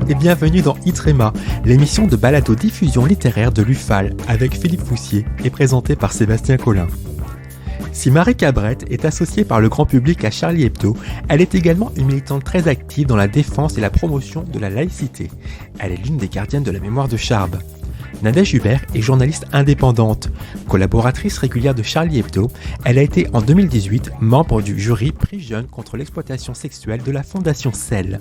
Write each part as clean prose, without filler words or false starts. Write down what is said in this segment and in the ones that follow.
et bienvenue dans Itrema, l'émission de balado-diffusion littéraire de l'UFAL avec Philippe Foussier et présentée par Sébastien Collin. Si Marie Cabrette est associée par le grand public à Charlie Hebdo, elle est également une militante très active dans la défense et la promotion de la laïcité. Elle est l'une des gardiennes de la mémoire de Charb. Nadège Hubert est journaliste indépendante. Collaboratrice régulière de Charlie Hebdo, elle a été en 2018 membre du jury Prix Jeune contre l'exploitation sexuelle de la Fondation Cell.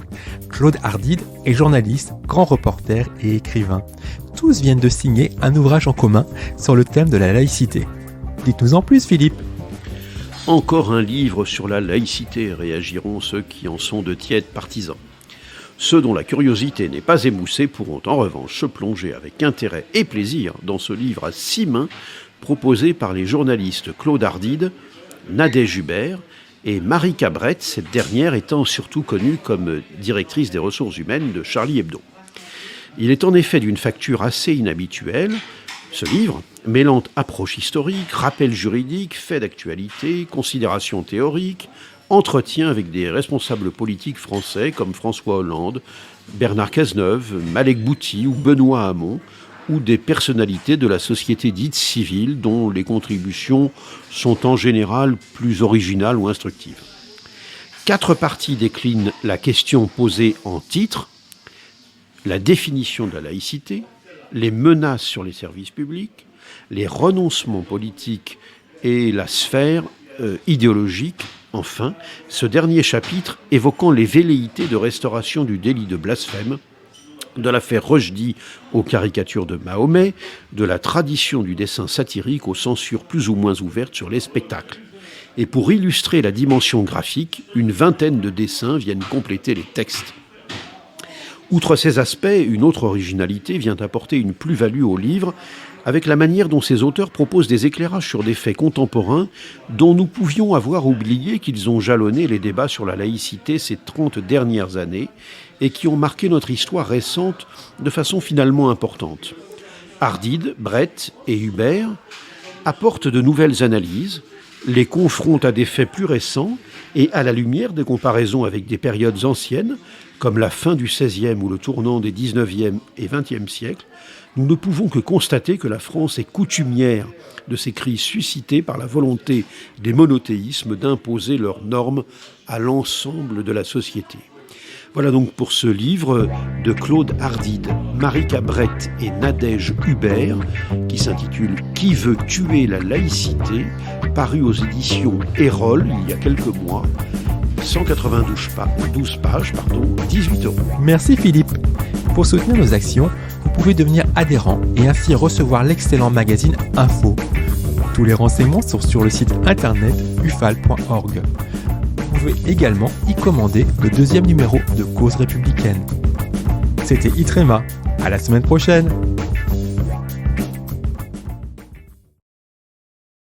Claude Ardide est journaliste, grand reporter et écrivain. Tous viennent de signer un ouvrage en commun sur le thème de la laïcité. Dites-nous en plus, Philippe. Encore un livre sur la laïcité, réagiront ceux qui en sont de tièdes partisans. Ceux dont la curiosité n'est pas émoussée pourront en revanche se plonger avec intérêt et plaisir dans ce livre à 6 mains proposé par les journalistes Claude Ardide, Nadège Hubert et Marie Cabrette, cette dernière étant surtout connue comme directrice des ressources humaines de Charlie Hebdo. Il est en effet d'une facture assez inhabituelle, ce livre, mêlant approche historique, rappel juridique, faits d'actualité, considérations théoriques, entretien avec des responsables politiques français comme François Hollande, Bernard Cazeneuve, Malek Bouti ou Benoît Hamon, ou des personnalités de la société dite civile dont les contributions sont en général plus originales ou instructives. 4 parties déclinent la question posée en titre, la définition de la laïcité, les menaces sur les services publics, les renoncements politiques et la sphère idéologique. Enfin, ce dernier chapitre évoquant les velléités de restauration du délit de blasphème, de l'affaire Rushdie aux caricatures de Mahomet, de la tradition du dessin satirique aux censures plus ou moins ouvertes sur les spectacles. Et pour illustrer la dimension graphique, une vingtaine de dessins viennent compléter les textes. Outre ces aspects, une autre originalité vient apporter une plus-value au livre avec la manière dont ces auteurs proposent des éclairages sur des faits contemporains dont nous pouvions avoir oublié qu'ils ont jalonné les débats sur la laïcité ces 30 dernières années et qui ont marqué notre histoire récente de façon finalement importante. Ardide, Brett et Hubert apportent de nouvelles analyses, les confrontent à des faits plus récents et à la lumière des comparaisons avec des périodes anciennes, comme la fin du XVIe ou le tournant des XIXe et XXe siècles, nous ne pouvons que constater que la France est coutumière de ces crises suscitées par la volonté des monothéismes d'imposer leurs normes à l'ensemble de la société. Voilà donc pour ce livre de Claude Ardide, Marie Cabrette et Nadège Hubert, qui s'intitule « Qui veut tuer la laïcité ?», paru aux éditions Erol il y a quelques mois, 192 pages, 18 €. Merci Philippe. Pour soutenir nos actions, vous pouvez devenir adhérent et ainsi recevoir l'excellent magazine Info. Tous les renseignements sont sur le site internet ufal.org. Vous pouvez également y commander le 2e numéro de Cause républicaine. C'était Itrema. À la semaine prochaine.